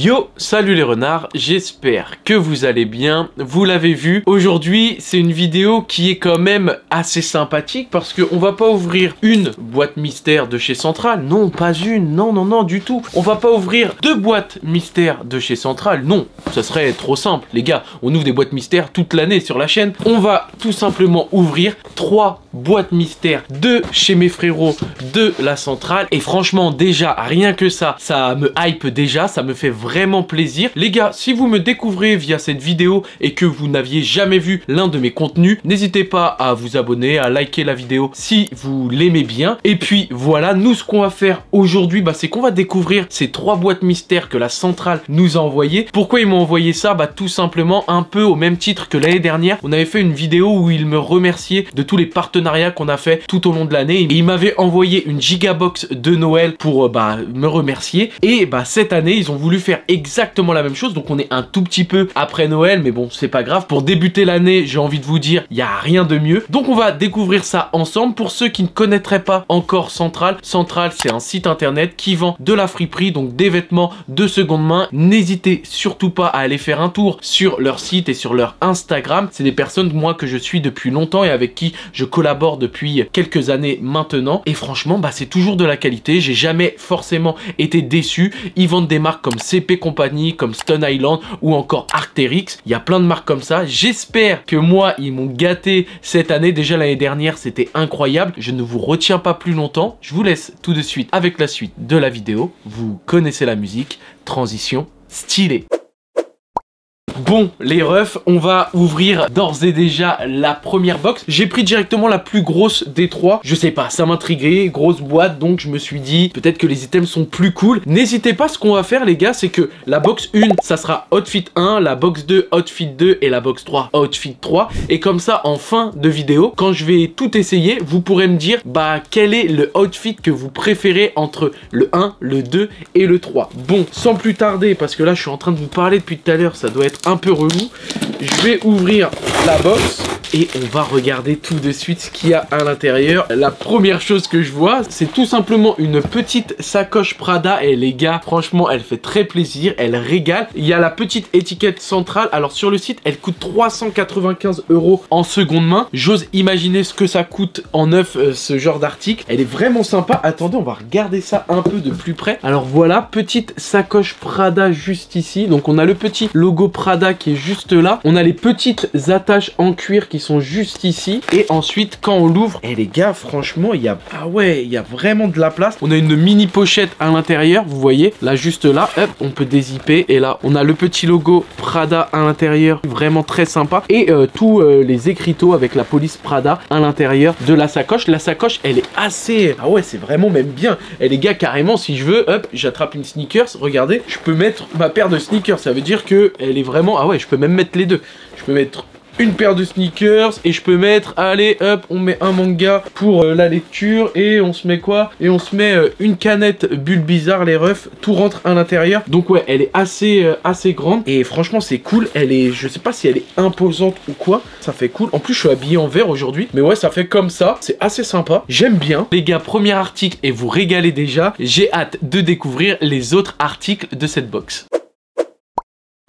Yo, salut les renards, j'espère que vous allez bien. Vous l'avez vu, aujourd'hui c'est une vidéo qui est quand même assez sympathique parce qu'on va pas ouvrir une boîte mystère de chez Central, non pas une, non du tout. On va pas ouvrir deux boîtes mystères de chez Central, non, ça serait trop simple. Les gars, on ouvre des boîtes mystères toute l'année sur la chaîne. On va tout simplement ouvrir 3 boîtes mystères de chez mes frérots de la Centrale. Et franchement déjà, rien que ça me hype déjà, ça me fait vraiment plaisir. Les gars, si vous me découvrez via cette vidéo et que vous n'aviez jamais vu l'un de mes contenus, n'hésitez pas à vous abonner, à liker la vidéo si vous l'aimez bien. Et puis voilà, nous ce qu'on va faire aujourd'hui, c'est qu'on va découvrir ces 3 boîtes mystères que la Centrale nous a envoyées. Pourquoi ils m'ont envoyé ça? Tout simplement un peu au même titre que l'année dernière. On avait fait une vidéo où ils me remerciaient de tous les partenariats qu'on a fait tout au long de l'année. Et ils m'avaient envoyé une gigabox de Noël pour me remercier. Et cette année, ils ont voulu faire exactement la même chose. Donc on est un tout petit peu après Noël, mais bon, c'est pas grave. Pour débuter l'année, j'ai envie de vous dire, il n'y a rien de mieux. Donc on va découvrir ça ensemble. Pour ceux qui ne connaîtraient pas encore Central, Central, c'est un site internet qui vend de la friperie, donc des vêtements de seconde main. N'hésitez surtout pas à aller faire un tour sur leur site et sur leur Instagram. C'est des personnes, moi, que je suis depuis longtemps et avec qui je collabore depuis quelques années maintenant. Et franchement, c'est toujours de la qualité. J'ai jamais forcément été déçu. Ils vendent des marques comme CP Company, comme Stone Island ou encore Arc'teryx. Il y a plein de marques comme ça. J'espère que moi, ils m'ont gâté cette année. Déjà l'année dernière, c'était incroyable. Je ne vous retiens pas plus longtemps. Je vous laisse tout de suite avec la suite de la vidéo. Vous connaissez la musique. Transition stylée. Bon les refs, on va ouvrir d'ores et déjà la première box. J'ai pris directement la plus grosse des 3. Je sais pas, ça m'intriguait, grosse boîte, donc je me suis dit peut-être que les items sont plus cool. N'hésitez pas, ce qu'on va faire les gars, c'est que la box 1, ça sera Outfit 1, la box 2, Outfit 2 et la box 3, Outfit 3. Et comme ça, en fin de vidéo, quand je vais tout essayer, vous pourrez me dire quel est le outfit que vous préférez entre le 1, le 2 et le 3. Bon, sans plus tarder, parce que là je suis en train de vous parler depuis tout à l'heure, ça doit être un peu relou, je vais ouvrir la box et on va regarder tout de suite ce qu'il y a à l'intérieur. La première chose que je vois, c'est tout simplement une petite sacoche Prada et les gars, franchement, elle fait très plaisir, elle régale. Il y a la petite étiquette Centrale. Alors sur le site, elle coûte 395 € en seconde main. J'ose imaginer ce que ça coûte en neuf, ce genre d'article. Elle est vraiment sympa. Attendez, on va regarder ça un peu de plus près. Alors voilà, petite sacoche Prada juste ici. Donc on a le petit logo Prada qui est juste là. On a les petites attaches en cuir qui sont juste ici. Et ensuite, quand on l'ouvre, les gars, franchement, il y a... il y a vraiment de la place. On a une mini pochette à l'intérieur, vous voyez. Là, juste là, hop, on peut dézipper. Et là, on a le petit logo Prada à l'intérieur. Vraiment très sympa. Et tous les écriteaux avec la police Prada à l'intérieur de la sacoche. La sacoche, elle est assez... c'est vraiment même bien. Et les gars, carrément, si je veux, hop, j'attrape une sneakers. Regardez, je peux mettre ma paire de sneakers. Ça veut dire que elle est vraiment... je peux même mettre les deux. Je peux mettre une paire de sneakers et je peux mettre, allez hop, on met un manga pour la lecture et on se met quoi? Et on se met une canette bulle bizarre les refs, tout rentre à l'intérieur. Donc ouais, elle est assez grande et franchement c'est cool. Elle est, je sais pas si elle est imposante ou quoi, ça fait cool. En plus je suis habillé en vert aujourd'hui, mais ouais ça fait comme ça, c'est assez sympa, j'aime bien. Les gars, premier article et vous régalez déjà, j'ai hâte de découvrir les autres articles de cette box.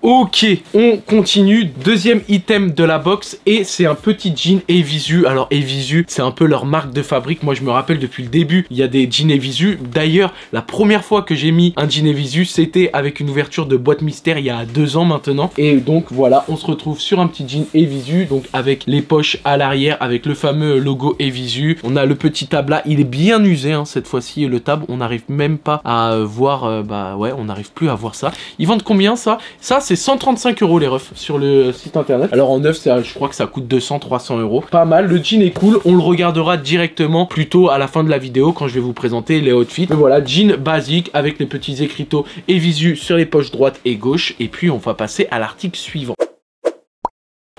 Ok, on continue. Deuxième item de la box et c'est un petit jean Evisu. Alors Evisu, c'est un peu leur marque de fabrique. Moi je me rappelle depuis le début, il y a des jeans Evisu. D'ailleurs, la première fois que j'ai mis un jean Evisu, c'était avec une ouverture de boîte mystère il y a 2 ans maintenant. Et donc voilà, on se retrouve sur un petit jean Evisu, donc avec les poches à l'arrière, avec le fameux logo Evisu. On a le petit tab là, il est bien usé cette fois-ci. Le tab, on n'arrive même pas à voir. On n'arrive plus à voir ça. Ils vendent combien ça? Ça c'est 135 € les refs sur le site internet. Alors en neuf, je crois que ça coûte 200-300 €. Pas mal, le jean est cool. On le regardera directement plutôt à la fin de la vidéo quand je vais vous présenter les outfits. Mais voilà, jean basique avec les petits écriteaux et visu sur les poches droite et gauche. Et puis on va passer à l'article suivant.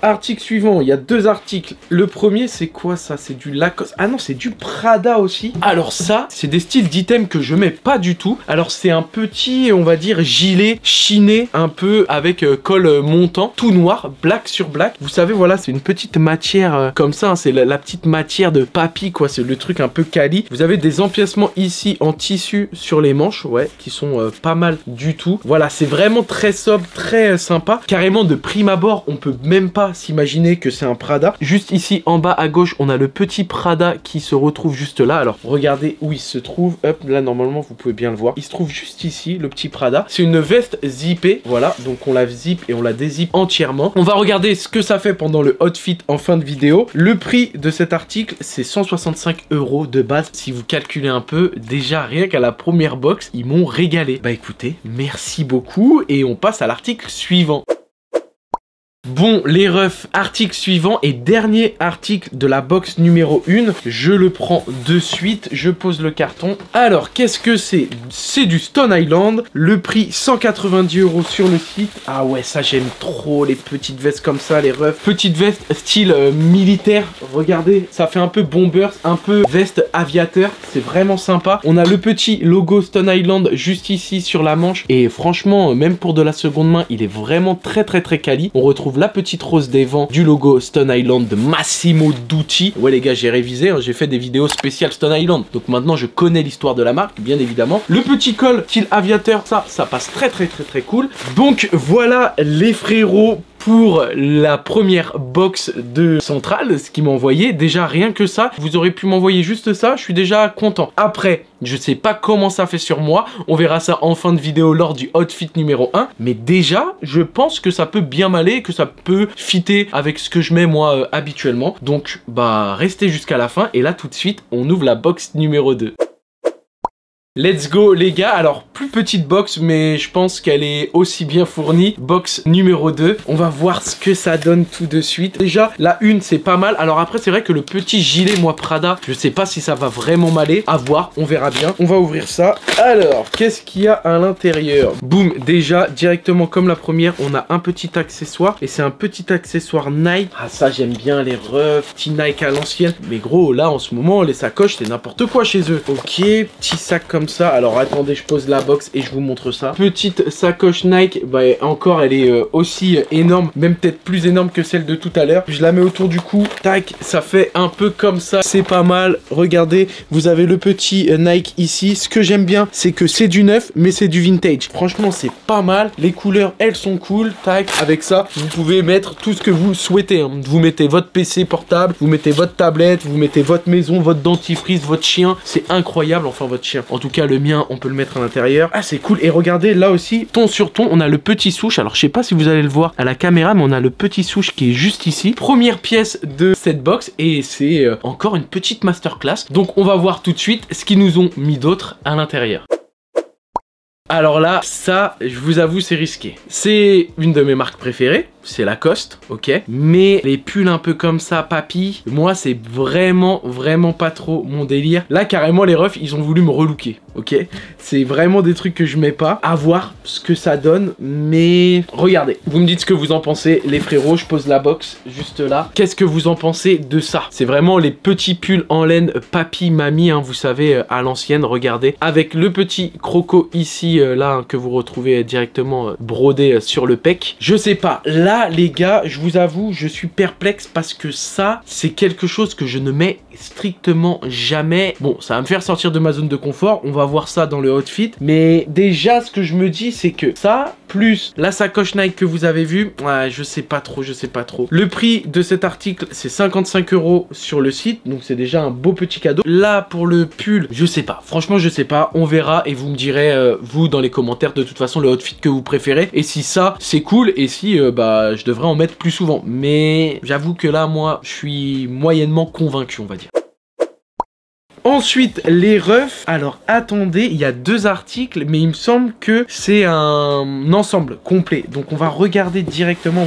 Article suivant, il y a 2 articles. Le premier, c'est quoi ça? C'est du Lacoste. Ah non, c'est du Prada aussi. Alors ça, c'est des styles d'items que je mets pas du tout. Alors c'est un petit, on va dire, gilet chiné, un peu avec col montant, tout noir, black sur black. Vous savez, voilà, c'est une petite matière comme ça, hein, c'est la petite matière de papy, quoi. C'est le truc un peu quali. Vous avez des empiècements ici en tissu sur les manches, ouais, qui sont pas mal du tout. Voilà, c'est vraiment très sobre, très sympa. Carrément, de prime abord, on peut même pas s'imaginer que c'est un Prada. Juste ici, en bas à gauche, on a le petit Prada qui se retrouve juste là. Alors, regardez où il se trouve. Hop, là, normalement, vous pouvez bien le voir. Il se trouve juste ici, le petit Prada. C'est une veste zippée. Voilà, donc on la zip et on la dézippe entièrement. On va regarder ce que ça fait pendant le outfit en fin de vidéo. Le prix de cet article, c'est 165 € de base. Si vous calculez un peu, déjà, rien qu'à la première box, ils m'ont régalé. Bah écoutez, merci beaucoup et on passe à l'article suivant. Bon, les refs, article suivant et dernier article de la box numéro 1. Je le prends de suite, je pose le carton. Alors, qu'est-ce que c'est? C'est du Stone Island. Le prix, 190 € sur le site. Ah ouais, ça j'aime trop, les petites vestes comme ça, les refs. Petites vestes style militaire. Regardez, ça fait un peu bombers, un peu veste aviateur. C'est vraiment sympa. On a le petit logo Stone Island juste ici sur la manche. Et franchement, même pour de la seconde main, il est vraiment très quali. On retrouve la petite rose des vents du logo Stone Island de Massimo Dutti. Ouais les gars, j'ai révisé, hein, j'ai fait des vidéos spéciales Stone Island. Donc maintenant je connais l'histoire de la marque, bien évidemment. Le petit col style aviateur, ça passe très cool. Donc voilà les frérots pour la première box de Centrale, ce qu'ils m'ont envoyé. Déjà rien que ça, vous aurez pu m'envoyer juste ça, je suis déjà content. Après, je sais pas comment ça fait sur moi, on verra ça en fin de vidéo lors du outfit numéro 1, mais déjà, je pense que ça peut bien m'aller, que ça peut fitter avec ce que je mets moi habituellement. Donc, bah, restez jusqu'à la fin, et là, tout de suite, on ouvre la box numéro 2. Let's go les gars, alors plus petite box mais je pense qu'elle est aussi bien fournie. Box numéro 2, on va voir ce que ça donne tout de suite. Déjà la une c'est pas mal, alors après c'est vrai que le petit gilet moi Prada, je sais pas si ça va vraiment m'aller, à voir, on verra bien. On va ouvrir ça, alors qu'est-ce qu'il y a à l'intérieur? Boum, déjà directement comme la première on a un petit accessoire et c'est un petit accessoire Nike. Ah ça j'aime bien les refs, petit Nike à l'ancienne. Mais gros là en ce moment les sacoches c'est n'importe quoi chez eux. Ok, petit sac comme ça. Alors attendez, je pose la box et je vous montre ça. Petite sacoche Nike, bah encore elle est aussi énorme, même peut-être plus énorme que celle de tout à l'heure. Je la mets autour du cou, tac, ça fait un peu comme ça, c'est pas mal. Regardez, vous avez le petit Nike ici. Ce que j'aime bien, c'est que c'est du neuf, mais c'est du vintage. Franchement, c'est pas mal. Les couleurs, elles sont cool, tac. Avec ça, vous pouvez mettre tout ce que vous souhaitez, hein. Vous mettez votre PC portable, vous mettez votre tablette, vous mettez votre maison, votre dentifrice, votre chien. C'est incroyable, enfin votre chien. En tout cas, le mien, on peut le mettre à l'intérieur. Ah, c'est cool. Et regardez, là aussi, ton sur ton, on a le petit souche. Alors, je sais pas si vous allez le voir à la caméra, mais on a le petit souche qui est juste ici. Première pièce de cette box et c'est encore une petite masterclass. Donc, on va voir tout de suite ce qu'ils nous ont mis d'autre à l'intérieur. Alors là, ça, je vous avoue, c'est risqué. C'est une de mes marques préférées, c'est Lacoste, ok. Mais les pulls un peu comme ça, papy, moi, c'est vraiment pas trop mon délire. Là, carrément, les refs, ils ont voulu me relooker, ok. C'est vraiment des trucs que je mets pas. À voir ce que ça donne, mais regardez. Vous me dites ce que vous en pensez, les frérots. Je pose la box juste là. Qu'est-ce que vous en pensez de ça? C'est vraiment les petits pulls en laine papy, mamie, hein, vous savez, à l'ancienne, regardez. Avec le petit croco ici, là, hein, que vous retrouvez directement brodé sur le pec. Je sais pas, là les gars, je vous avoue, je suis perplexe parce que ça, c'est quelque chose que je ne mets strictement jamais. Bon, ça va me faire sortir de ma zone de confort, on va voir ça dans le outfit, mais déjà ce que je me dis c'est que ça, plus la sacoche Nike que vous avez vue, ouais, je sais pas trop. Le prix de cet article, c'est 55 € sur le site, donc c'est déjà un beau petit cadeau. Là, pour le pull, je sais pas, franchement je sais pas, on verra et vous me direz, vous dans les commentaires de toute façon le outfit que vous préférez, et si ça c'est cool, et si bah je devrais en mettre plus souvent, mais j'avoue que là moi je suis moyennement convaincu, on va dire. Ensuite, les refs. Alors, attendez, il y a 2 articles, mais il me semble que c'est un ensemble complet. Donc, on va regarder directement.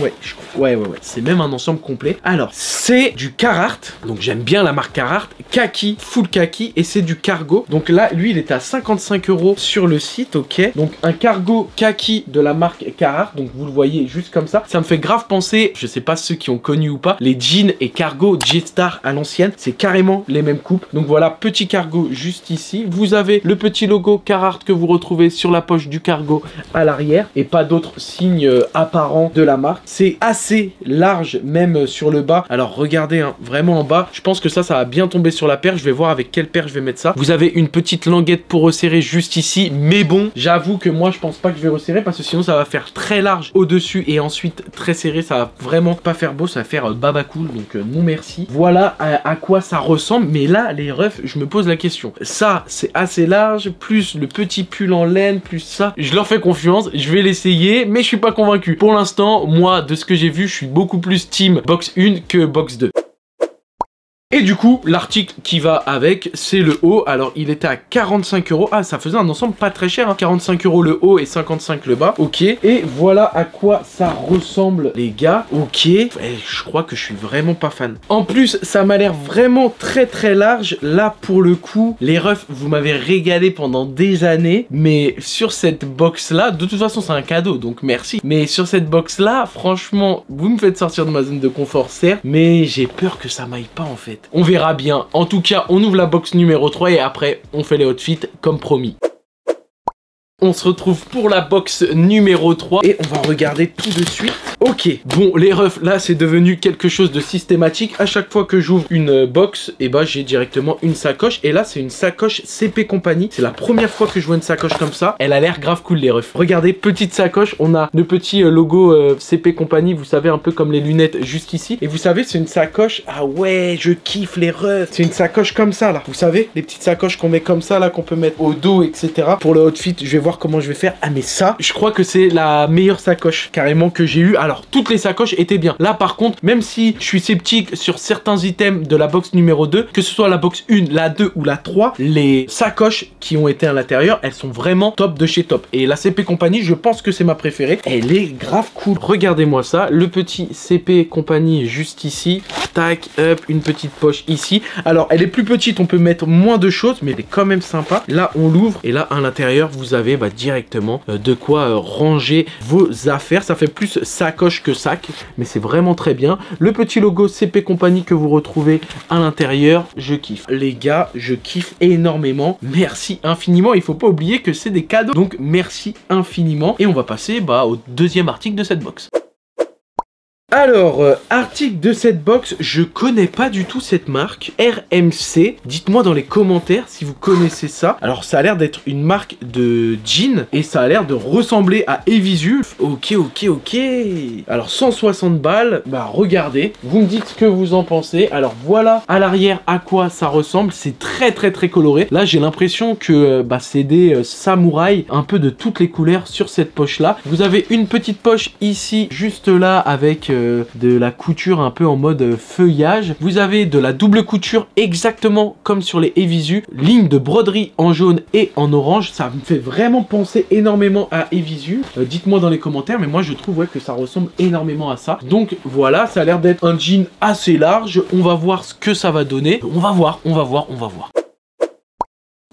Ouais, c'est même un ensemble complet. Alors, c'est du Carhartt. Donc, j'aime bien la marque Carhartt. Kaki, full kaki, et c'est du cargo. Donc là, lui, il est à 55 € sur le site, ok. Donc, un cargo kaki de la marque Carhartt. Donc, vous le voyez juste comme ça. Ça me fait grave penser, je sais pas ceux qui ont connu ou pas, les jeans et cargo G-Star à l'ancienne. C'est carrément les mêmes coupes. Donc, voilà, petit cargo juste ici. Vous avez le petit logo Carhartt que vous retrouvez sur la poche du cargo à l'arrière et pas d'autres signes apparents de la marque. C'est assez large même sur le bas. Alors regardez, hein, vraiment en bas, je pense que ça va bien tomber sur la paire. Je vais voir avec quelle paire je vais mettre ça. Vous avez une petite languette pour resserrer juste ici, mais bon, j'avoue que moi je pense pas que je vais resserrer parce que sinon ça va faire très large au dessus et ensuite très serré. Ça va vraiment pas faire beau, ça va faire baba cool, donc non merci. Voilà à quoi ça ressemble. Mais là les refs, je me pose la question. Ça c'est assez large, plus le petit pull en laine, plus ça. Je leur fais confiance, je vais l'essayer, mais je suis pas convaincu. Pour l'instant, moi, de ce que j'ai vu, je suis beaucoup plus team box 1 que box 2. Et du coup, l'article qui va avec, c'est le haut. Alors, il était à 45 €. Ah, ça faisait un ensemble pas très cher, hein. 45 € le haut et 55 le bas. Ok. Et voilà à quoi ça ressemble, les gars. Ok. Je crois que je suis vraiment pas fan. En plus, ça m'a l'air vraiment très très large. Là, pour le coup, les refs, vous m'avez régalé pendant des années. Mais sur cette box-là, de toute façon, c'est un cadeau, donc merci. Mais sur cette box-là, franchement, vous me faites sortir de ma zone de confort, certes. Mais j'ai peur que ça m'aille pas, en fait. On verra bien. En tout cas, on ouvre la box numéro 3 et après, on fait les outfits comme promis. On se retrouve pour la box numéro 3 et on va regarder tout de suite. Ok, bon, les refs, là, c'est devenu quelque chose de systématique. À chaque fois que j'ouvre une box, et bah, j'ai directement une sacoche. Et là, c'est une sacoche CP Company. C'est la première fois que je vois une sacoche comme ça. Elle a l'air grave cool, les refs. Regardez, petite sacoche. On a le petit logo CP Company, vous savez, un peu comme les lunettes juste ici. Et vous savez, c'est une sacoche. Ah ouais, je kiffe les refs. C'est une sacoche comme ça, là. Vous savez, les petites sacoches qu'on met comme ça, là, qu'on peut mettre au dos, etc. Pour le outfit, je vais voir comment je vais faire. Ah, mais ça, je crois que c'est la meilleure sacoche, carrément, que j'ai eu. Alors, toutes les sacoches étaient bien. Là, par contre, même si je suis sceptique sur certains items de la box numéro 2, que ce soit la box 1, la 2 ou la 3, les sacoches qui ont été à l'intérieur, elles sont vraiment top de chez top. Et la CP Company, je pense que c'est ma préférée. Elle est grave cool. Regardez-moi ça. Le petit CP Company juste ici. Tac, hop, une petite poche ici. Alors, elle est plus petite, on peut mettre moins de choses, mais elle est quand même sympa. Là, on l'ouvre et là, à l'intérieur, vous avez directement de quoi ranger vos affaires. Ça fait plus sacoche que sac, mais c'est vraiment très bien. Le petit logo CP Company que vous retrouvez à l'intérieur, je kiffe. Les gars, je kiffe énormément. Merci infiniment. Il faut pas oublier que c'est des cadeaux, donc merci infiniment. Et on va passer au deuxième article de cette box. Alors, article de cette box, je connais pas du tout cette marque, RMC. Dites-moi dans les commentaires si vous connaissez ça. Alors, ça a l'air d'être une marque de jean et ça a l'air de ressembler à Evisu. Ok. Alors, 160 balles. Bah, regardez, vous me dites ce que vous en pensez. Alors, voilà à l'arrière à quoi ça ressemble. C'est très coloré. Là, j'ai l'impression que c'est des samouraïs, un peu de toutes les couleurs sur cette poche-là. Vous avez une petite poche ici, juste là, avec de la couture un peu en mode feuillage. Vous avez de la double couture exactement comme sur les Evisu, ligne de broderie en jaune et en orange. Ça me fait vraiment penser énormément à Evisu. Dites-moi dans les commentaires, mais moi je trouve que ça ressemble énormément à ça. Donc voilà, ça a l'air d'être un jean assez large. On va voir ce que ça va donner. On va voir.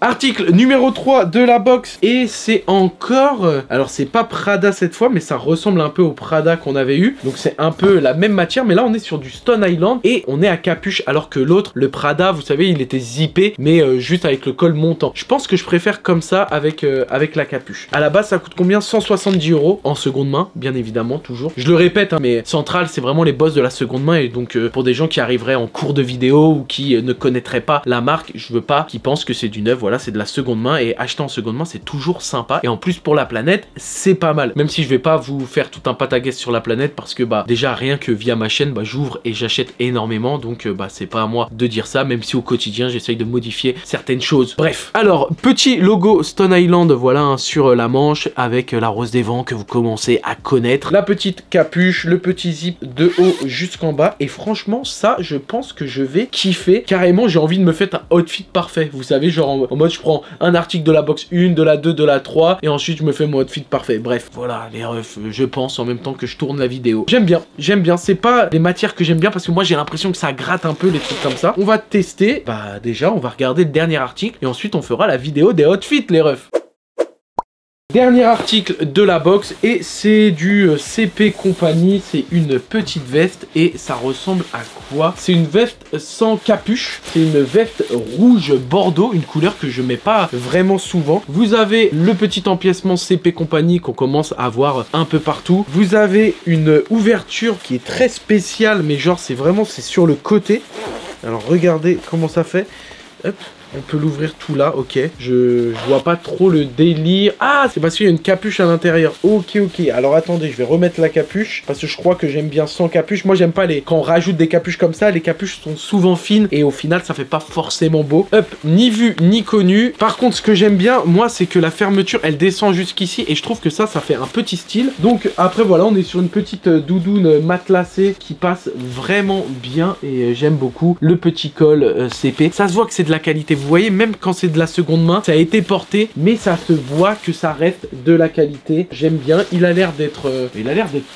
Article numéro 3 de la box et c'est encore, alors c'est pas Prada cette fois mais ça ressemble un peu au Prada qu'on avait eu, donc c'est un peu la même matière mais là on est sur du Stone Island et on est à capuche alors que l'autre, le Prada, vous savez il était zippé mais juste avec le col montant. Je pense que je préfère comme ça avec la capuche. À la base ça coûte combien? 170 € en seconde main, bien évidemment toujours. Je le répète mais Central c'est vraiment les boss de la seconde main et donc pour des gens qui arriveraient en cours de vidéo ou qui ne connaîtraient pas la marque, je veux pas qu'ils pensent que c'est du neuf. Voilà. voilà, c'est de la seconde main et acheter en seconde main, c'est toujours sympa. Et en plus, pour la planète, c'est pas mal. Même si je vais pas vous faire tout un pataquès sur la planète parce que bah déjà rien que via ma chaîne, bah j'ouvre et j'achète énormément. Donc bah c'est pas à moi de dire ça, même si au quotidien, j'essaye de modifier certaines choses. Bref, alors, petit logo Stone Island, voilà, hein, sur la manche avec la rose des vents que vous commencez à connaître. La petite capuche, le petit zip de haut jusqu'en bas. Et franchement, ça, je pense que je vais kiffer. Carrément, j'ai envie de me faire un outfit parfait. Vous savez, genre en mode, je prends un article de la box 1, de la 2, de la 3, et ensuite, je me fais mon outfit parfait. Bref, voilà, les refs, je pense en même temps que je tourne la vidéo. J'aime bien, j'aime bien. C'est pas des matières que j'aime bien parce que moi, j'ai l'impression que ça gratte un peu les trucs comme ça. On va tester. Bah, déjà, on va regarder le dernier article et ensuite, on fera la vidéo des outfits, les refs. Dernier article de la box et c'est du CP Company, c'est une petite veste et ça ressemble à quoi? C'est une veste sans capuche, c'est une veste rouge bordeaux, une couleur que je mets pas vraiment souvent. Vous avez le petit empiècement CP Company qu'on commence à voir un peu partout. Vous avez une ouverture qui est très spéciale mais genre c'est sur le côté. Alors regardez comment ça fait. Hop. On peut l'ouvrir tout là, ok. Je vois pas trop le délire. Ah, c'est parce qu'il y a une capuche à l'intérieur. Ok, ok. Alors attendez, je vais remettre la capuche. Parce que je crois que j'aime bien sans capuche. Moi, j'aime pas quand on rajoute des capuches comme ça. Les capuches sont souvent fines. Et au final, ça fait pas forcément beau. Hop, ni vu, ni connu. Par contre, ce que j'aime bien, moi, c'est que la fermeture, elle descend jusqu'ici. Et je trouve que ça fait un petit style. Donc après, voilà, on est sur une petite doudoune matelassée qui passe vraiment bien. Et j'aime beaucoup le petit col CP. Ça se voit que c'est de la qualité. Vous voyez, même quand c'est de la seconde main, ça a été porté, mais ça se voit que ça reste de la qualité. J'aime bien. Il a l'air d'être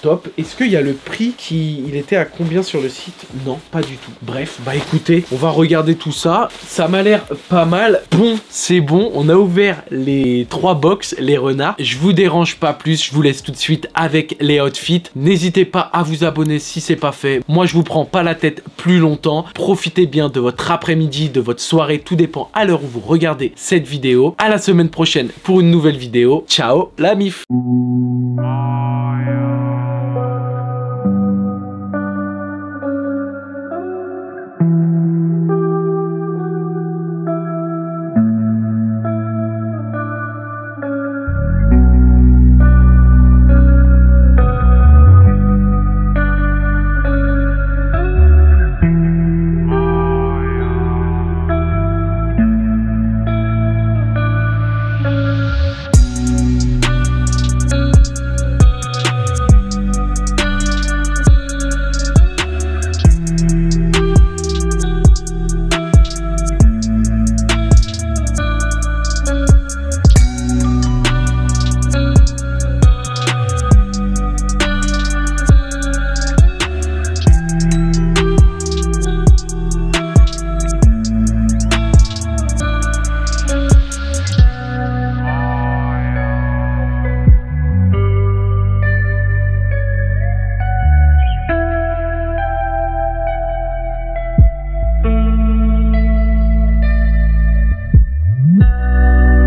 top. Est-ce qu'il y a le prix il était à combien sur le site? Non, pas du tout. Bref, bah écoutez, on va regarder tout ça. Ça m'a l'air pas mal. Bon, c'est bon. On a ouvert les 3 box, les renards. Je vous dérange pas plus. Je vous laisse tout de suite avec les outfits. N'hésitez pas à vous abonner si c'est pas fait. Moi, je vous prends pas la tête plus longtemps. Profitez bien de votre après-midi, de votre soirée. Tout dépend à l'heure où vous regardez cette vidéo. À la semaine prochaine pour une nouvelle vidéo. Ciao la mif.